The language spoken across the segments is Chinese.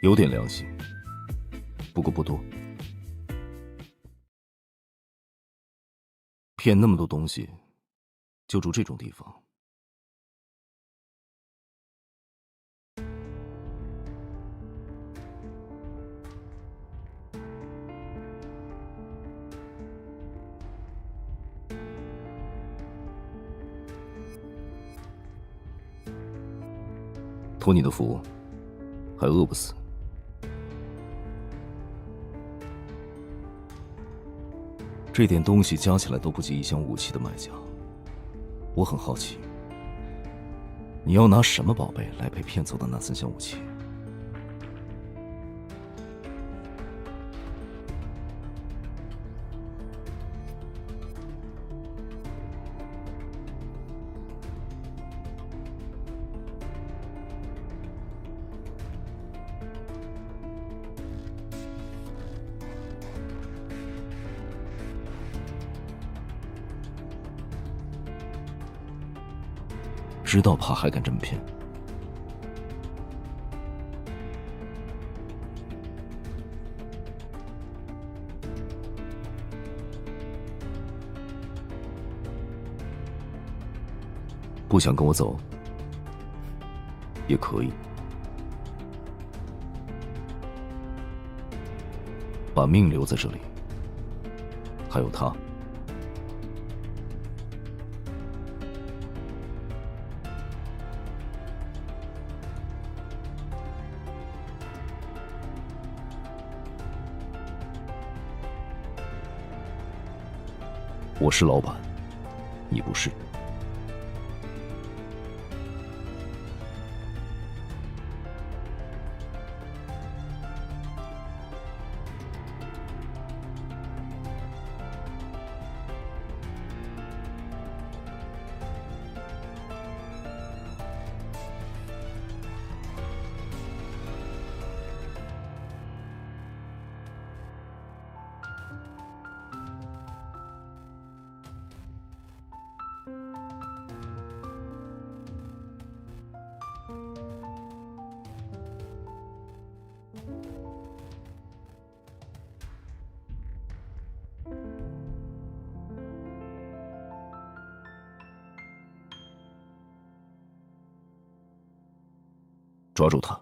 有点良心，不过不多。骗那么多东西，就住这种地方。托你的福，还饿不死。这点东西加起来都不及一箱武器的卖价。我很好奇，你要拿什么宝贝来配骗走的那3箱武器？知道怕还敢这么骗？不想跟我走，也可以。把命留在这里，还有他。我是老板，你不是。抓住他！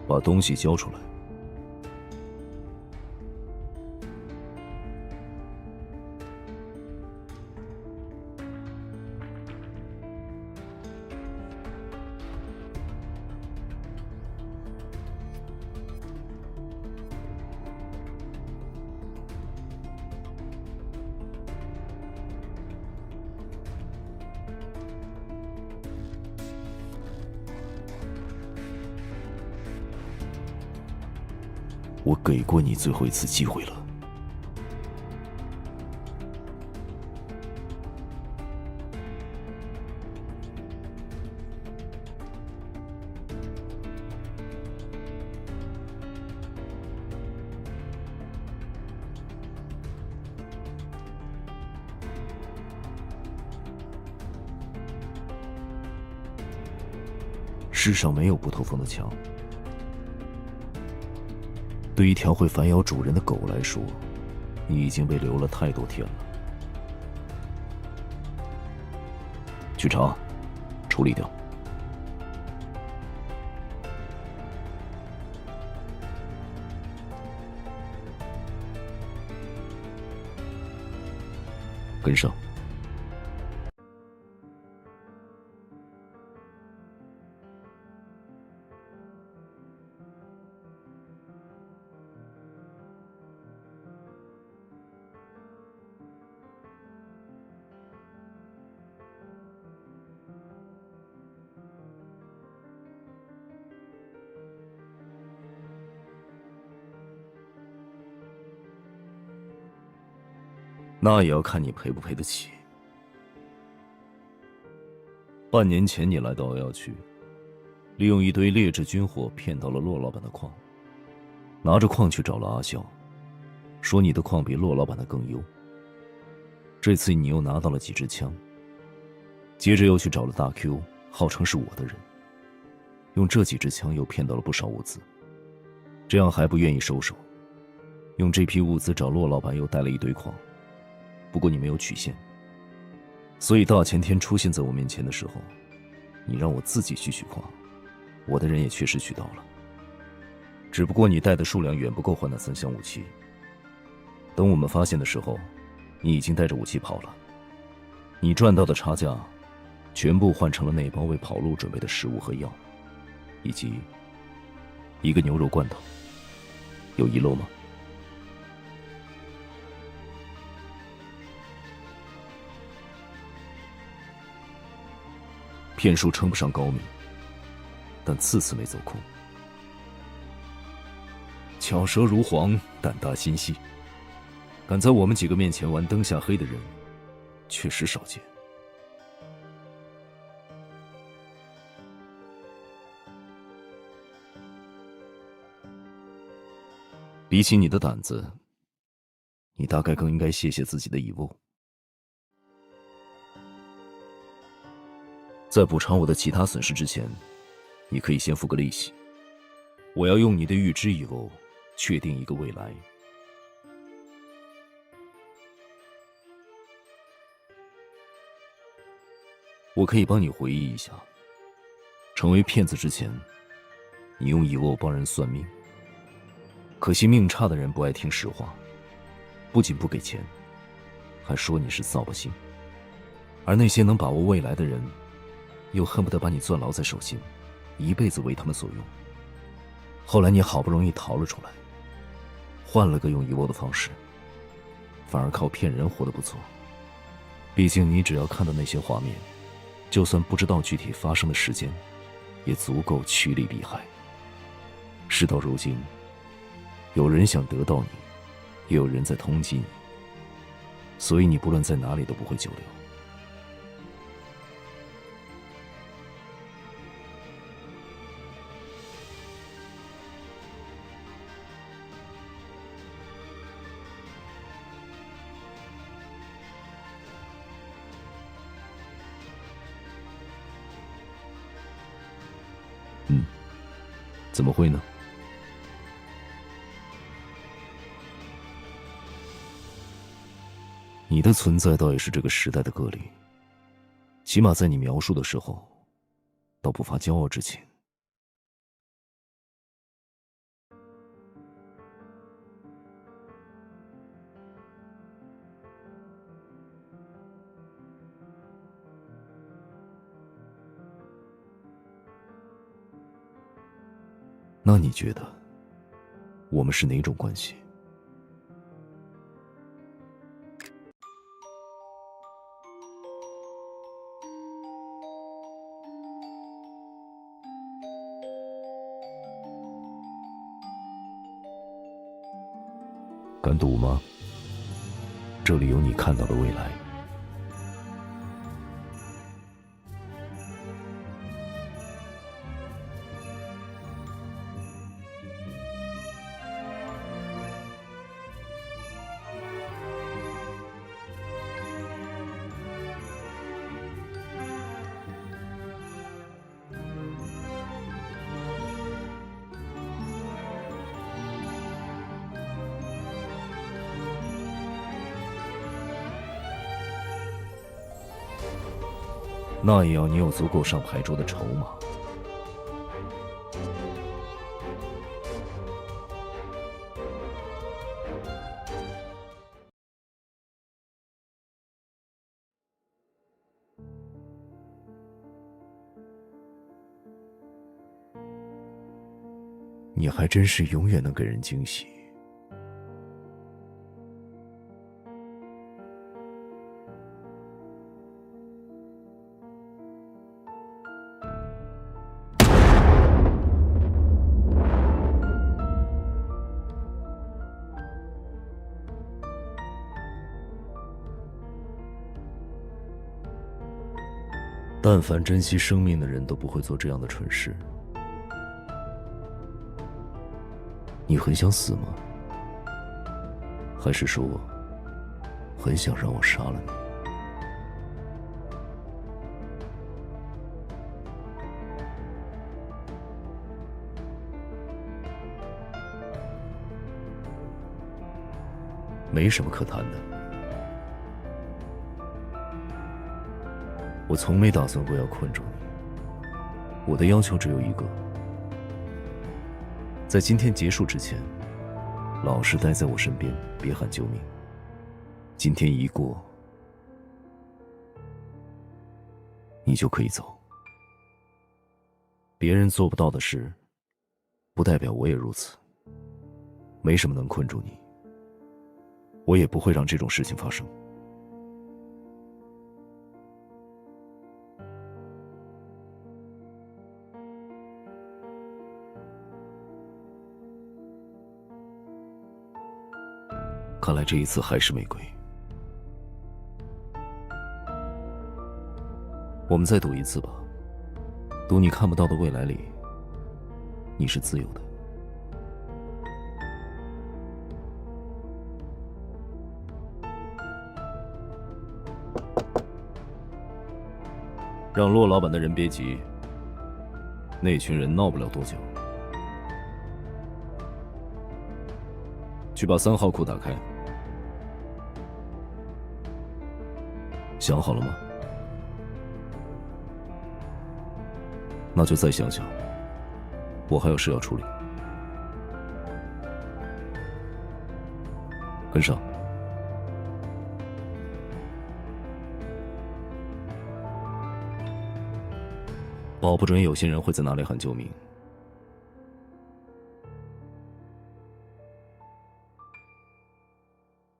把东西交出来！我给过你最后一次机会了。世上没有不透风的墙。对一条会反咬主人的狗来说，你已经被留了太多天了。去查，处理掉。跟上。那也要看你赔不赔得起。半年前你来到瑶瑶区，利用一堆劣质军火骗到了骆老板的矿，拿着矿去找了阿肖，说你的矿比骆老板的更优。这次你又拿到了几支枪，接着又去找了大 Q， 号称是我的人，用这几支枪又骗到了不少物资，这样还不愿意收手，用这批物资找骆老板又带了一堆矿，不过你没有取现，所以大前天出现在我面前的时候，你让我自己去取矿，我的人也确实取到了，只不过你带的数量远不够换那3箱武器。等我们发现的时候，你已经带着武器跑了，你赚到的差价全部换成了那帮为跑路准备的食物和药，以及一个牛肉罐头。有遗漏吗？骗术称不上高明，但次次没走空。巧舌如簧，胆大心细，敢在我们几个面前玩灯下黑的人，确实少见。比起你的胆子，你大概更应该谢谢自己的遗物。在补偿我的其他损失之前，你可以先付个利息。我要用你的预知遗物，确定一个未来。我可以帮你回忆一下，成为骗子之前，你用遗物帮人算命。可惜命差的人不爱听实话，不仅不给钱，还说你是扫把星。而那些能把握未来的人，又恨不得把你攥牢在手心，一辈子为他们所用。后来你好不容易逃了出来，换了个用遗物的方式，反而靠骗人活得不错。毕竟你只要看到那些画面，就算不知道具体发生的时间，也足够趋利避害。事到如今，有人想得到你，也有人在通缉你，所以你不论在哪里都不会久留。怎么会呢？你的存在倒也是这个时代的个例，起码在你描述的时候，倒不乏骄傲之情。那你觉得，我们是哪种关系？敢赌吗？这里有你看到的未来。那也要你有足够上牌桌的筹码。你还真是永远能给人惊喜。但凡珍惜生命的人都不会做这样的蠢事。你很想死吗？还是说，很想让我杀了你？没什么可谈的。我从没打算过要困住你。我的要求只有一个：在今天结束之前，老实待在我身边，别喊救命。今天一过，你就可以走。别人做不到的事，不代表我也如此。没什么能困住你，我也不会让这种事情发生。看来这一次还是玫瑰。我们再赌一次吧，赌你看不到的未来里，你是自由的。让骆老板的人别急，那群人闹不了多久。去把3号库打开。想好了吗？那就再想想，我还有事要处理。跟上。保不准有些人会在那里喊救命。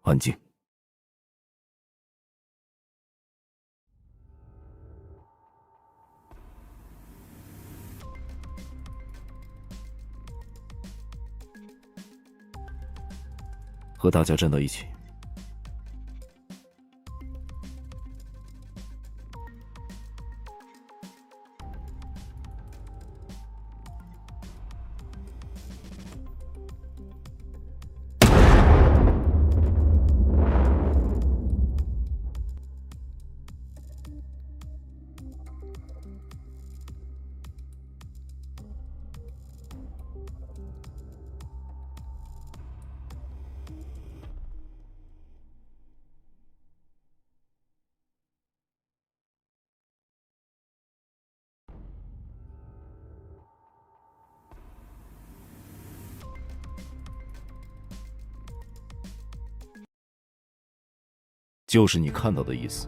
安静。和大家站到一起。就是你看到的意思。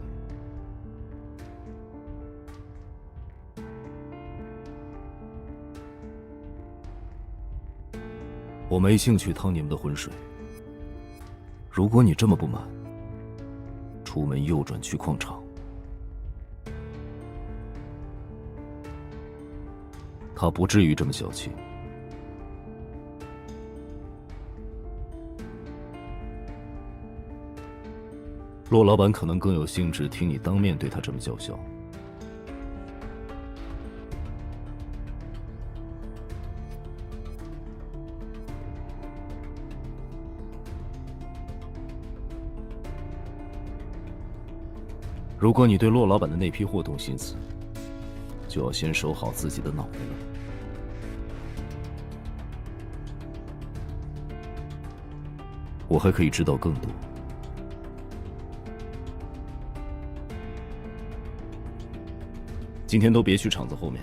我没兴趣趟你们的浑水。如果你这么不满，出门右转去矿场。他不至于这么小气。骆老板可能更有兴致听你当面对他这么叫嚣。如果你对骆老板的那批货动心思，就要先守好自己的脑袋了。我还可以知道更多。今天都别去厂子后面，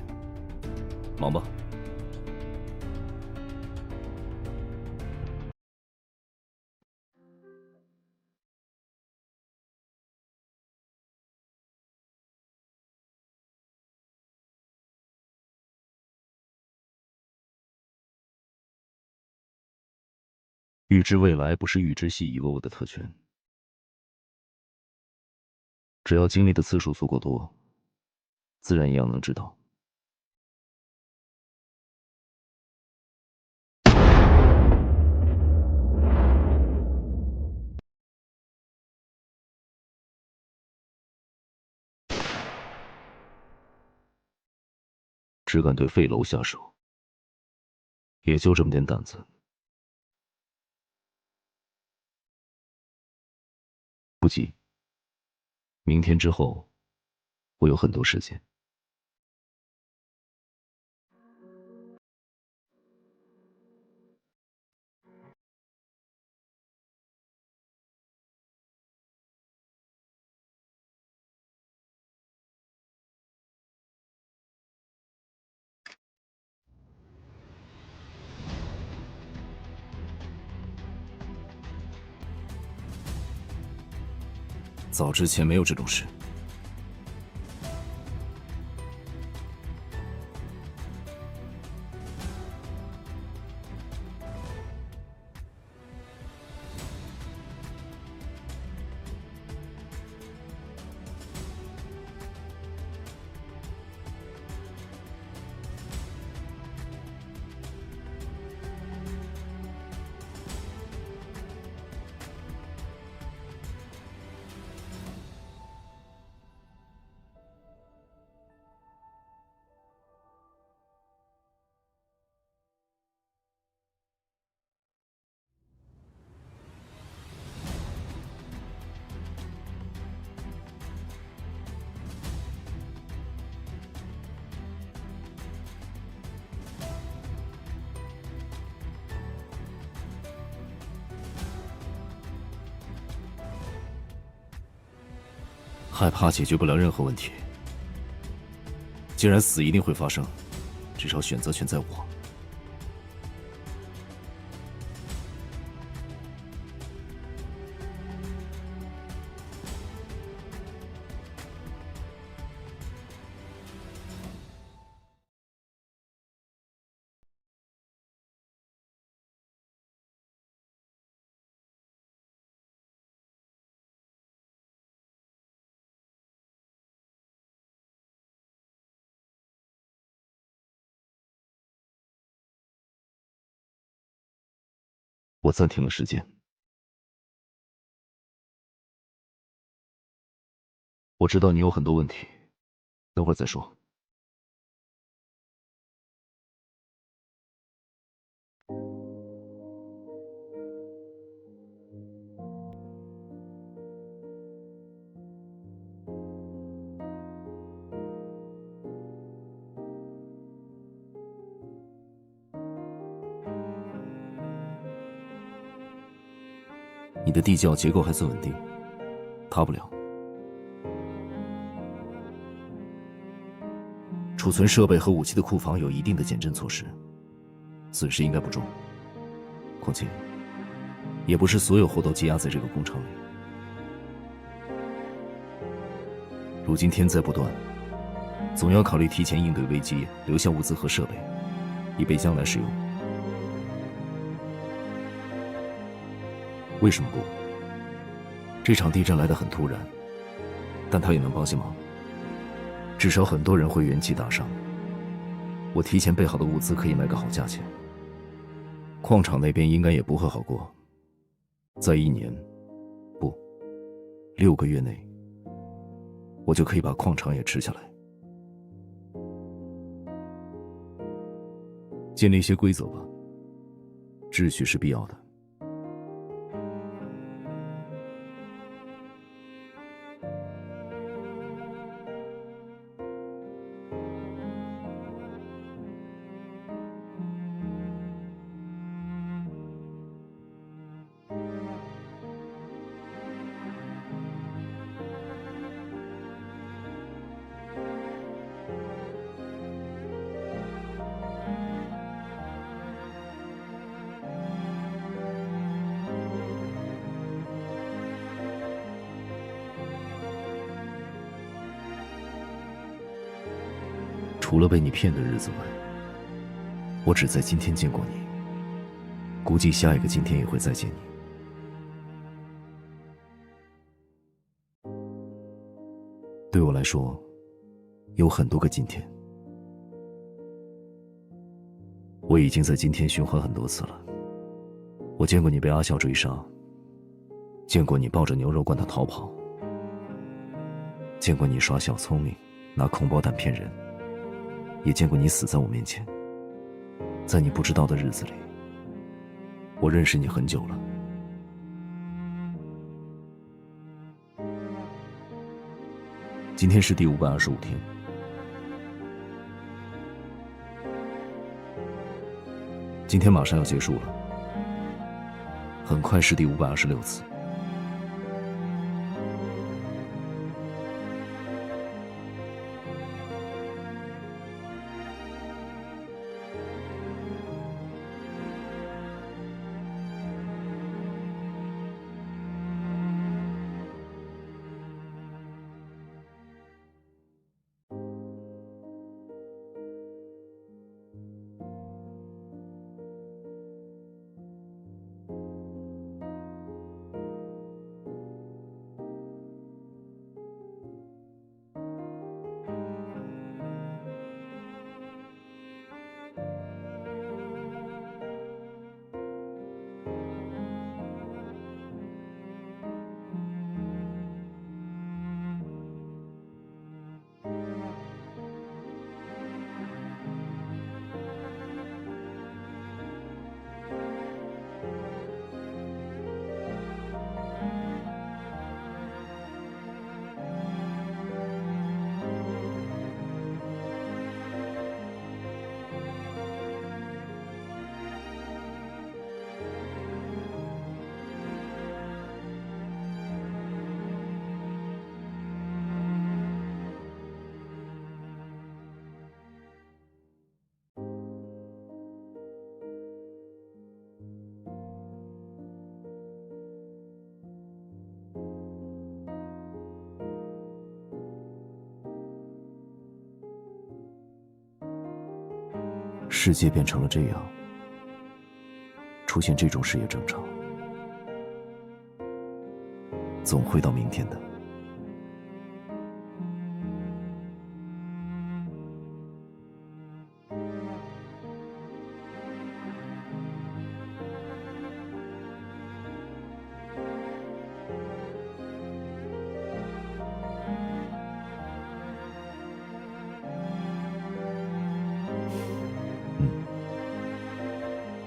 忙吧。预知未来不是预知系遗为我的特权，只要经历的次数足够多，自然一样能知道。只敢对废楼下手，也就这么点胆子。不急，明天之后，我有很多时间。早之前没有这种事。害怕解决不了任何问题。既然死一定会发生，至少选择权在我。我暂停了时间。我知道你有很多问题，等会儿再说。你的地窖结构还算稳定，塌不了。储存设备和武器的库房有一定的减震措施，损失应该不重。况且，也不是所有货都积压在这个工厂里。如今天灾不断，总要考虑提前应对危机，留下物资和设备，以备将来使用。为什么不？这场地震来得很突然，但它也能帮些忙。至少很多人会元气大伤。我提前备好的物资可以卖个好价钱。矿场那边应该也不会好过。在1年，不，6个月内，我就可以把矿场也吃下来。建立一些规则吧，秩序是必要的。除了被你骗的日子外，我只在今天见过你，估计下一个今天也会再见你。对我来说，有很多个今天。我已经在今天循环很多次了。我见过你被阿笑追杀，见过你抱着牛肉罐头逃跑，见过你耍小聪明，拿空包弹骗人。也见过你死在我面前。在你不知道的日子里，我认识你很久了。今天是第525天，今天马上要结束了，很快是第526次。世界变成了这样，出现这种事也正常，总会到明天的。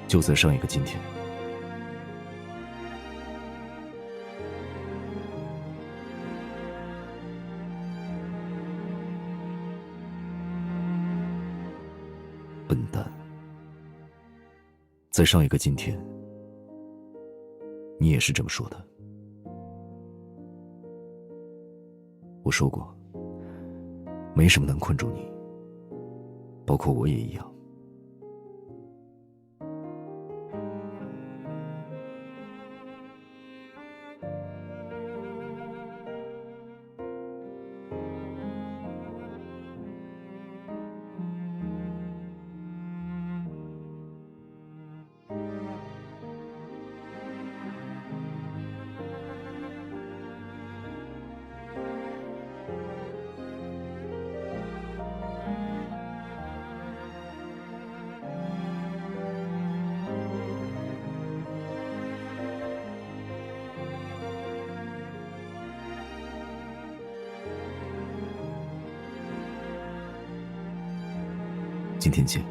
就在上一个今天，笨蛋，在上一个今天，你也是这么说的。我说过，没什么能困住你，包括我也一样。今天见。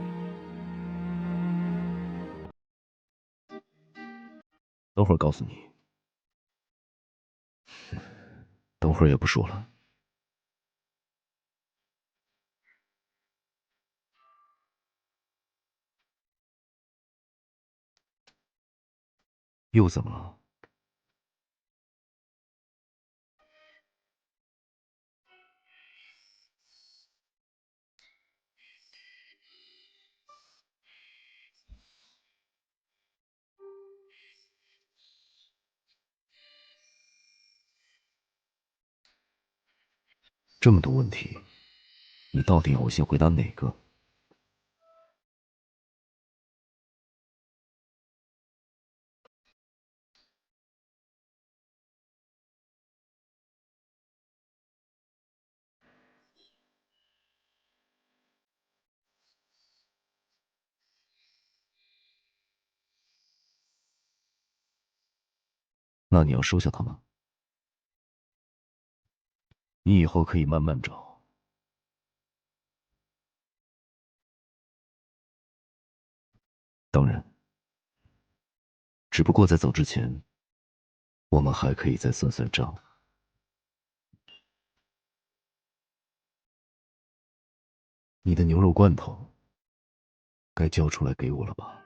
等会儿告诉你。等会儿也不说了。又怎么了？这么多问题，你到底要我先回答哪个？那你要收下它吗？你以后可以慢慢找。当然，只不过在走之前，我们还可以再算算账。你的牛肉罐头该交出来给我了吧？